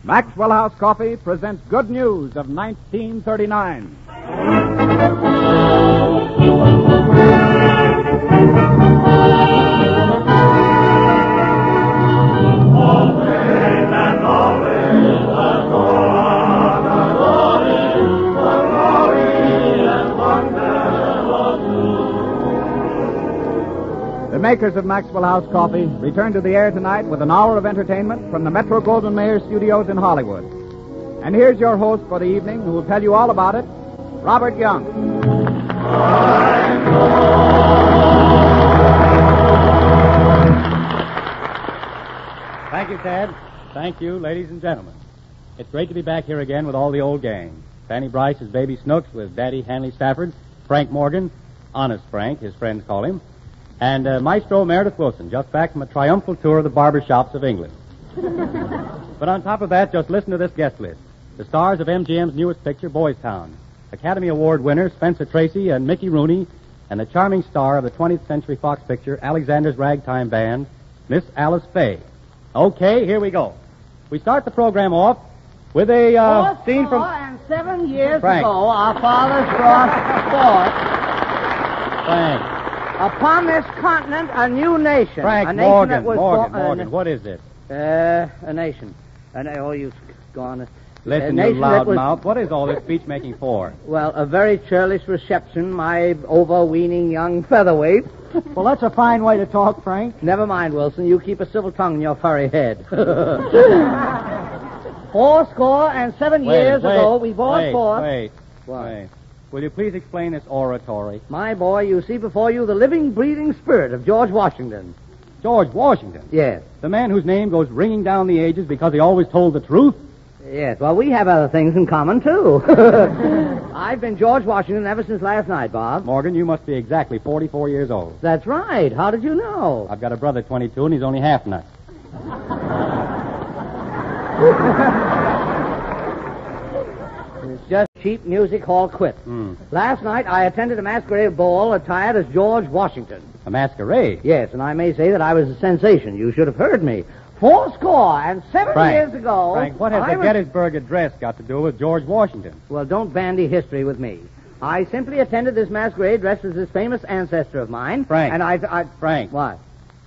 Maxwell House Coffee presents Good News of 1939. The makers of Maxwell House Coffee return to the air tonight with an hour of entertainment from the Metro-Goldwyn-Mayer studios in Hollywood. And here's your host for the evening, who will tell you all about it, Robert Young. Thank you, Ted. Thank you, ladies and gentlemen. It's great to be back here again with all the old gang. Fanny Brice as Baby Snooks with Daddy Hanley Stafford, Frank Morgan, Honest Frank, his friends call him, and Maestro Meredith Wilson, just back from a triumphal tour of the barber shops of England. But on top of that, just listen to this guest list. The stars of MGM's newest picture, Boys Town, Academy Award winners Spencer Tracy and Mickey Rooney, and the charming star of the 20th Century Fox picture, Alexander's Ragtime Band, Miss Alice Faye. Okay, here we go. We start the program off with a scene from... 7 years Frank. ago, our fathers brought forth Frank. upon this continent a new nation. Frank, a nation Morgan, that was Morgan, what is it? A nation. Oh, you've gone. Listen, you loudmouth. What is all this speech-making for? Well, a very churlish reception, my overweening young featherweight. Well, that's a fine way to talk, Frank. Never mind, Wilson. You keep a civil tongue in your furry head. 7 years ago, we brought forth... Wait. Will you please explain this oratory? My boy, you see before you the living, breathing spirit of George Washington. George Washington? Yes. The man whose name goes ringing down the ages because he always told the truth? Yes, well, we have other things in common, too. I've been George Washington ever since last night, Bob. Morgan, you must be exactly 44 years old. That's right. How did you know? I've got a brother 22, and he's only half nuts. It's just cheap music hall quit. Last night, I attended a masquerade ball attired as George Washington. A masquerade? Yes, and I may say that I was a sensation. You should have heard me. 7 years ago... Frank, what has the Gettysburg Address got to do with George Washington? Well, don't bandy history with me. I simply attended this masquerade dressed as this famous ancestor of mine. Frank. And Frank. What?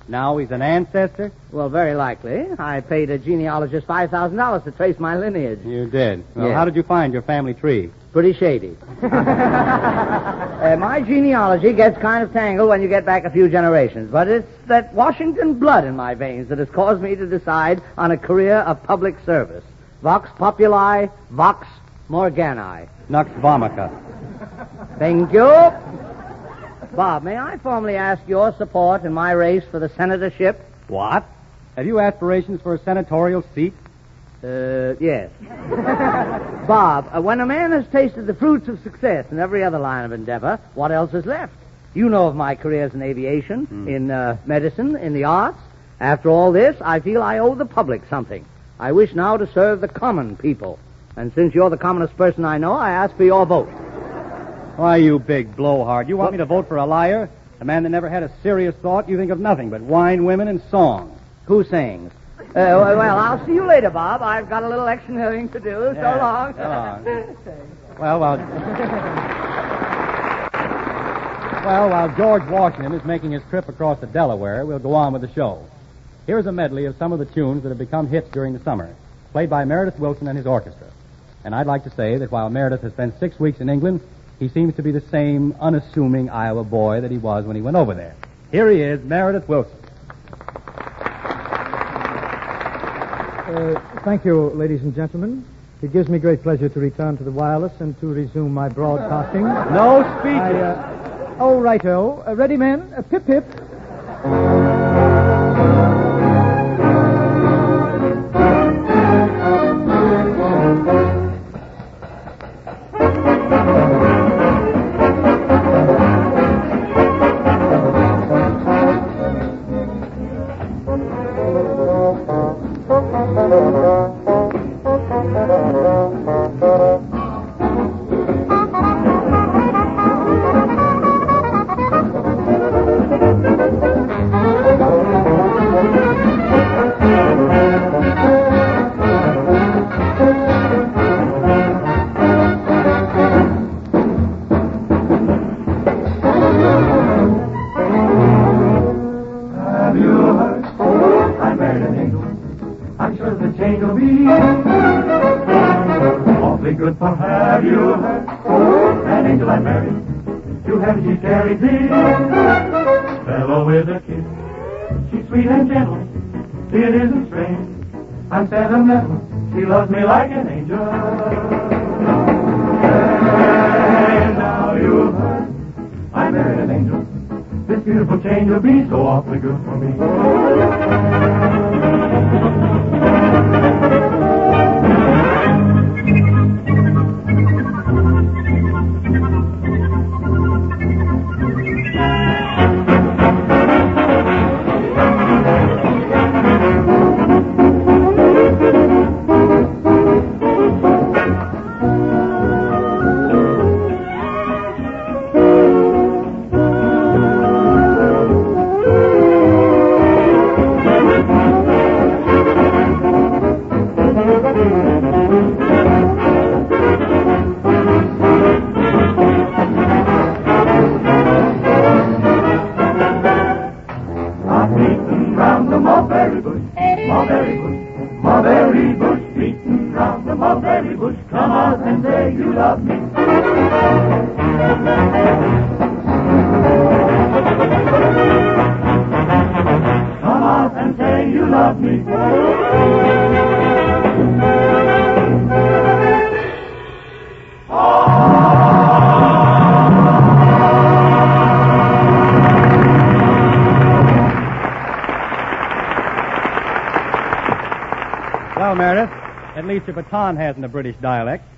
Now he's an ancestor? Well, very likely. I paid a genealogist $5,000 to trace my lineage. You did? Well, Yes. How did you find your family tree? Pretty shady. My genealogy gets kind of tangled when you get back a few generations, but it's that Washington blood in my veins that has caused me to decide on a career of public service. Vox populi, vox morgani. Nux vomica. Thank you. Bob, may I formally ask your support in my race for the senatorship? What? Have you aspirations for a senatorial seat? Yes. Bob, when a man has tasted the fruits of success in every other line of endeavor, what else is left? You know of my careers in aviation, in medicine, in the arts. After all this, I feel I owe the public something. I wish now to serve the common people. And since you're the commonest person I know, I ask for your vote. Why, you big blowhard. You want me to vote for a liar? A man that never had a serious thought? You think of nothing but wine, women, and song. Who sings? Well, I'll see you later, Bob. I've got a little extra to do. Yeah, So long. so long. Well, while George Washington is making his trip across the Delaware, we'll go on with the show. Here's a medley of some of the tunes that have become hits during the summer, played by Meredith Wilson and his orchestra. And I'd like to say that while Meredith has spent 6 weeks in England, he seems to be the same unassuming Iowa boy that he was when he went over there. Here he is, Meredith Wilson. Thank you, ladies and gentlemen. It gives me great pleasure to return to the wireless and to resume my broadcasting. No speeches. Oh, righto. Ready, men? Pip, pip. the change will be. Awfully good for have you heard? An angel I married, to heaven she carried thee. Fellow with a kiss, she's sweet and gentle, it isn't strange. I'm sentimental, she loves me like an angel. And now you've heard, I married an angel. This beautiful change will be so awfully good for me. Well, Meredith, at least your baton hasn't a British dialect.